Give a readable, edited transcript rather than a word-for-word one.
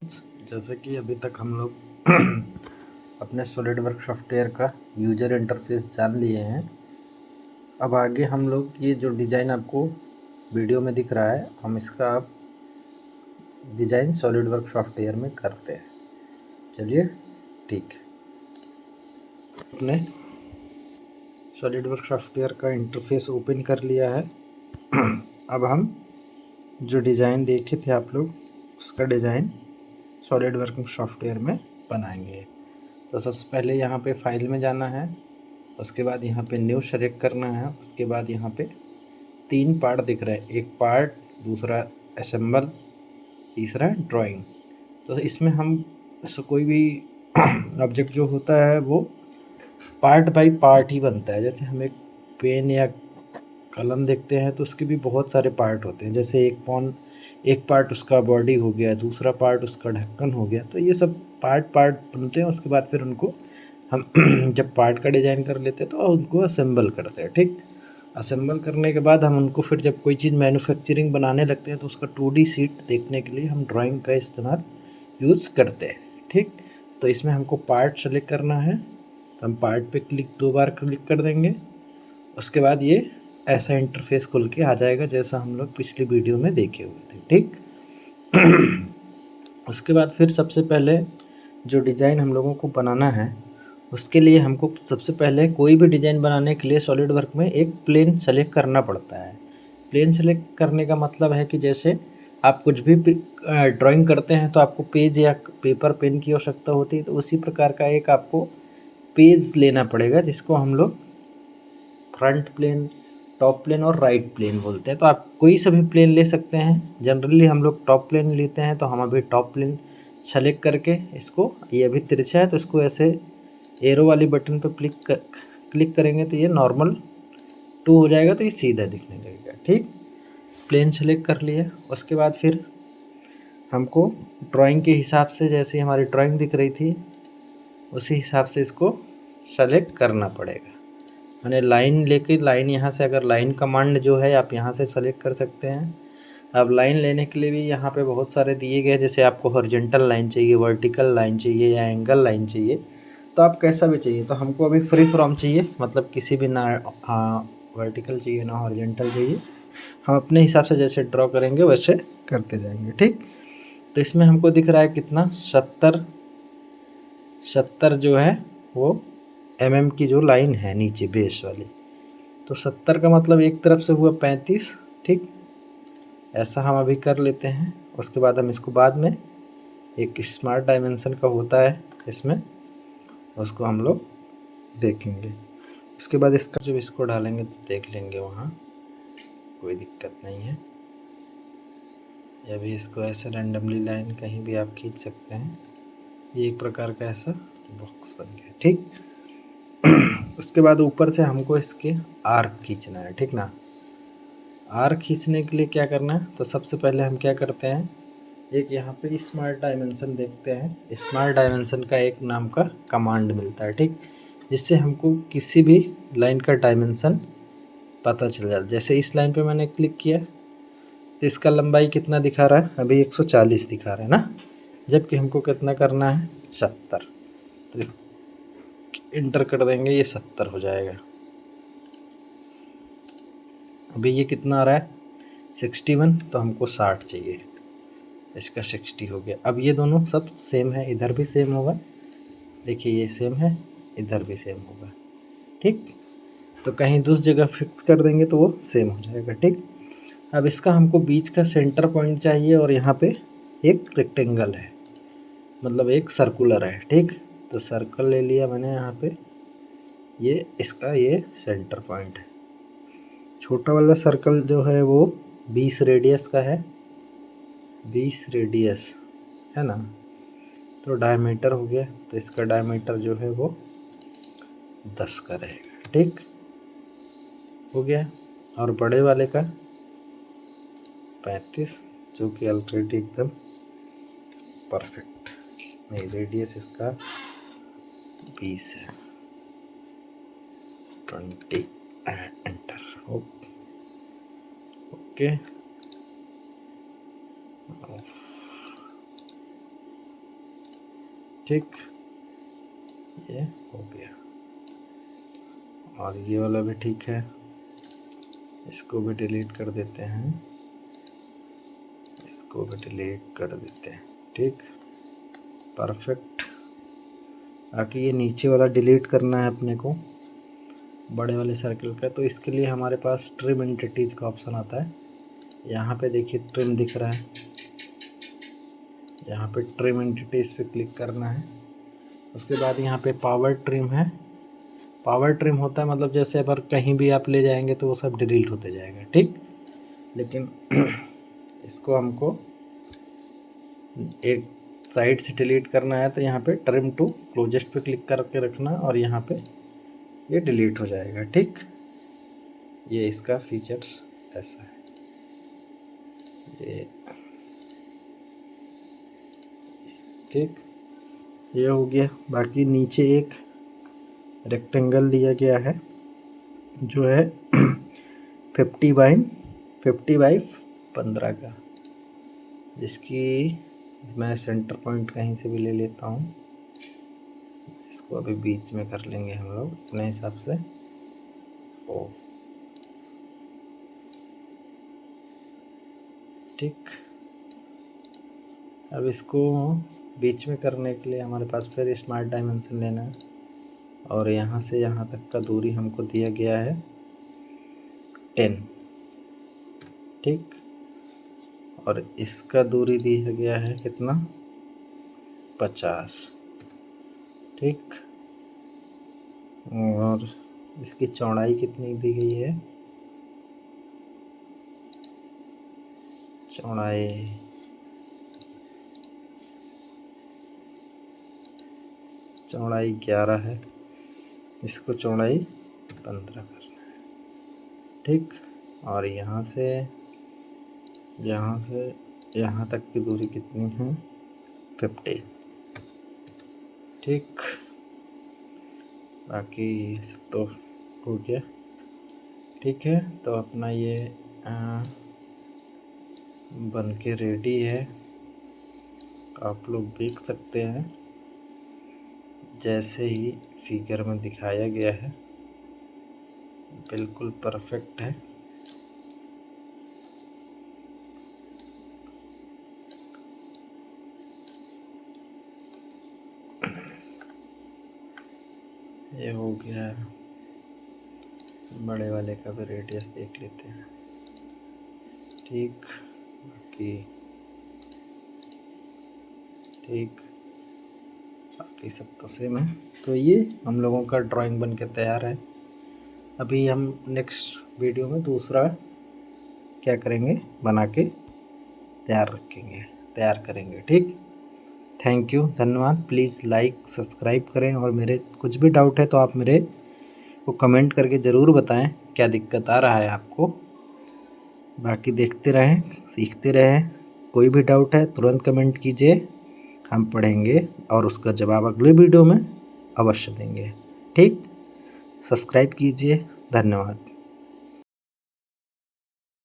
जैसे कि अभी तक हम लोग अपने सॉलिडवर्क सॉफ्टवेयर का यूजर इंटरफेस जान लिए हैं। अब आगे हम लोग ये जो डिज़ाइन आपको वीडियो में दिख रहा है, हम इसका अब डिज़ाइन सॉलिडवर्क सॉफ्टवेयर में करते हैं। चलिए ठीक है। अपने सॉलिडवर्क सॉफ्टवेयर का इंटरफेस ओपन कर लिया है। अब हम जो डिज़ाइन देखे थे आप लोग, उसका डिज़ाइन सॉलिडवर्क सॉफ्टवेयर में बनाएंगे। तो सबसे पहले यहाँ पे फाइल में जाना है, उसके बाद यहाँ पे न्यू सेलेक्ट करना है। उसके बाद यहाँ पे 3 पार्ट दिख रहे हैं, एक पार्ट, दूसरा असेंबल, तीसरा ड्राइंग। तो इसमें हम कोई भी ऑब्जेक्ट जो होता है वो पार्ट बाय पार्ट ही बनता है। जैसे हम एक पेन या कलम देखते हैं तो उसके भी बहुत सारे पार्ट होते हैं। जैसे एक पार्ट उसका बॉडी हो गया, दूसरा पार्ट उसका ढक्कन हो गया। तो ये सब पार्ट पार्ट बनते हैं। उसके बाद फिर उनको हम जब पार्ट का डिज़ाइन कर लेते हैं तो उनको असेंबल करते हैं। ठीक, असेंबल करने के बाद हम उनको फिर जब कोई चीज़ मैन्युफैक्चरिंग बनाने लगते हैं तो उसका 2D शीट देखने के लिए हम ड्राइंग का इस्तेमाल यूज़ करते हैं। ठीक, तो इसमें हमको पार्ट सेलेक्ट करना है, तो हम पार्ट पे 2 बार क्लिक कर देंगे। उसके बाद ये ऐसा इंटरफेस खुल के आ जाएगा जैसा हम लोग पिछली वीडियो में देखे हुए थे। ठीक, उसके बाद फिर सबसे पहले जो डिज़ाइन हम लोगों को बनाना है, उसके लिए हमको सबसे पहले कोई भी डिज़ाइन बनाने के लिए सॉलिडवर्क में एक प्लेन सेलेक्ट करना पड़ता है। प्लेन सेलेक्ट करने का मतलब है कि जैसे आप कुछ भी ड्राइंग करते हैं तो आपको पेज या पेपर पेन की आवश्यकता होती है। तो उसी प्रकार का एक आपको पेज लेना पड़ेगा, जिसको हम लोग फ्रंट प्लेन, टॉप प्लेन और राइट प्लेन बोलते हैं। तो आप कोई सा भी प्लेन ले सकते हैं। जनरली हम लोग टॉप प्लेन लेते हैं, तो हम अभी टॉप प्लेन सेलेक्ट करके इसको, ये अभी तिरछा है तो इसको ऐसे एरो वाली बटन पर क्लिक करेंगे तो ये नॉर्मल 2 हो जाएगा, तो ये सीधा दिखने लगेगा। ठीक, प्लेन सेलेक्ट कर लिया। उसके बाद फिर हमको ड्राइंग के हिसाब से, जैसे हमारी ड्राइंग दिख रही थी उसी हिसाब से इसको सेलेक्ट करना पड़ेगा। मैंने लाइन लेके, लाइन यहाँ से, अगर लाइन कमांड जो है आप यहाँ से सेलेक्ट कर सकते हैं। अब लाइन लेने के लिए भी यहाँ पे बहुत सारे दिए गए, जैसे आपको हॉरिजॉन्टल लाइन चाहिए, वर्टिकल लाइन चाहिए या एंगल लाइन चाहिए, तो आप कैसा भी चाहिए। तो हमको अभी फ्री फ्रॉम चाहिए, मतलब किसी भी ना वर्टिकल चाहिए ना हॉरिजॉन्टल चाहिए। हम अपने हिसाब से जैसे ड्रॉ करेंगे वैसे करते जाएंगे। ठीक, तो इसमें हमको दिख रहा है कितना, 70 जो है वो की जो लाइन है नीचे बेस वाली, तो 70 का मतलब एक तरफ से हुआ 35। ठीक, ऐसा हम अभी कर लेते हैं। उसके बाद हम इसको बाद में एक स्मार्ट डायमेंशन का होता है इसमें, उसको हम लोग देखेंगे। इसके बाद इसका जब इसको डालेंगे तो देख लेंगे, वहाँ कोई दिक्कत नहीं है। या भी इसको ऐसे रैंडमली लाइन कहीं भी आप खींच सकते हैं। ये एक प्रकार का ऐसा बॉक्स बन गया। ठीक, उसके बाद ऊपर से हमको इसके आर्क खींचना है। ठीक ना, आर्क खींचने के लिए क्या करना है, तो सबसे पहले हम क्या करते हैं, एक यहाँ पे स्मार्ट डायमेंशन देखते हैं। स्मार्ट डायमेंशन का एक नाम का कमांड मिलता है। ठीक, जिससे हमको किसी भी लाइन का डायमेंशन पता चल जाता है। जैसे इस लाइन पे मैंने क्लिक किया तो इसका लंबाई कितना दिखा रहा है, अभी 140 दिखा रहा है ना, जबकि हमको कितना करना है, 70। तो इंटर कर देंगे, ये 70 हो जाएगा। अभी ये कितना आ रहा है, 61, तो हमको 60 चाहिए, इसका 60 हो गया। अब ये दोनों सब सेम है, इधर भी सेम होगा, देखिए ये सेम है, इधर भी सेम होगा। ठीक, तो कहीं दूसरी जगह फिक्स कर देंगे तो वो सेम हो जाएगा। ठीक, अब इसका हमको बीच का सेंटर पॉइंट चाहिए, और यहाँ पे एक रेक्टेंगल है, मतलब एक सर्कुलर है। ठीक, तो सर्कल ले लिया मैंने यहाँ पे, ये इसका ये सेंटर पॉइंट है। छोटा वाला सर्कल जो है वो 20 रेडियस का है, 20 रेडियस है ना, तो डायमीटर हो गया, तो इसका डायमीटर जो है वो 10 का रहेगा। ठीक, हो गया। और बड़े वाले का 35, जो कि ऑलरेडी एकदम परफेक्ट, नहीं रेडियस इसका 20 है, 20 एंटर। ओके, ठीक, ये हो गया। और ये वाला भी ठीक है, इसको भी डिलीट कर देते हैं, इसको भी डिलीट कर देते हैं। ठीक, परफेक्ट। बाकी ये नीचे वाला डिलीट करना है अपने को, बड़े वाले सर्कल का। तो इसके लिए हमारे पास ट्रिम एंटिटीज़ का ऑप्शन आता है। यहाँ पे देखिए ट्रिम दिख रहा है, यहाँ पे ट्रिम एंटिटीज़ पे क्लिक करना है। उसके बाद यहाँ पे पावर ट्रिम है। पावर ट्रिम होता है मतलब जैसे अगर कहीं भी आप ले जाएंगे तो वो सब डिलीट होते जाएगा। ठीक, लेकिन इसको हमको एक साइड से डिलीट करना है, तो यहाँ पे ट्रिम टू क्लोजेस्ट पे क्लिक करके रखना और यहाँ पे ये डिलीट हो जाएगा। ठीक, ये इसका फीचर्स ऐसा है। ये ठीक, ये हो गया। बाकी नीचे एक रेक्टेंगल दिया गया है जो है 50 बाई 15 का, जिसकी मैं सेंटर पॉइंट कहीं से भी ले लेता हूँ। इसको अभी बीच में कर लेंगे हम लोग अपने हिसाब से। ओ ठीक, अब इसको बीच में करने के लिए हमारे पास फिर स्मार्ट डायमेंशन लेना है, और यहाँ से यहाँ तक का दूरी हमको दिया गया है 10। ठीक, और इसका दूरी दिया गया है कितना, 50। ठीक, और इसकी चौड़ाई कितनी दी गई है, चौड़ाई 11 है, इसको चौड़ाई 15 करना है। ठीक, और यहाँ से यहाँ तक की दूरी कितनी है, 50। ठीक, बाकी सब तो हो गया। ठीक है, तो अपना ये बन के रेडी है, आप लोग देख सकते हैं जैसे ही फिगर में दिखाया गया है, बिल्कुल परफेक्ट है। ये हो गया, बड़े वाले का भी रेडियस देख लेते हैं। ठीक, बाकी सब तो सेम है। तो ये हम लोगों का ड्राइंग बन के तैयार है। अभी हम नेक्स्ट वीडियो में दूसरा क्या करेंगे, बना के तैयार करेंगे। ठीक, थैंक यू, धन्यवाद। प्लीज़ लाइक सब्सक्राइब करें, और मेरे कुछ भी डाउट है तो आप मेरे को कमेंट करके ज़रूर बताएं क्या दिक्कत आ रहा है आपको। बाकी देखते रहें, सीखते रहें। कोई भी डाउट है तुरंत कमेंट कीजिए, हम पढ़ेंगे और उसका जवाब अगले वीडियो में अवश्य देंगे। ठीक, सब्सक्राइब कीजिए, धन्यवाद।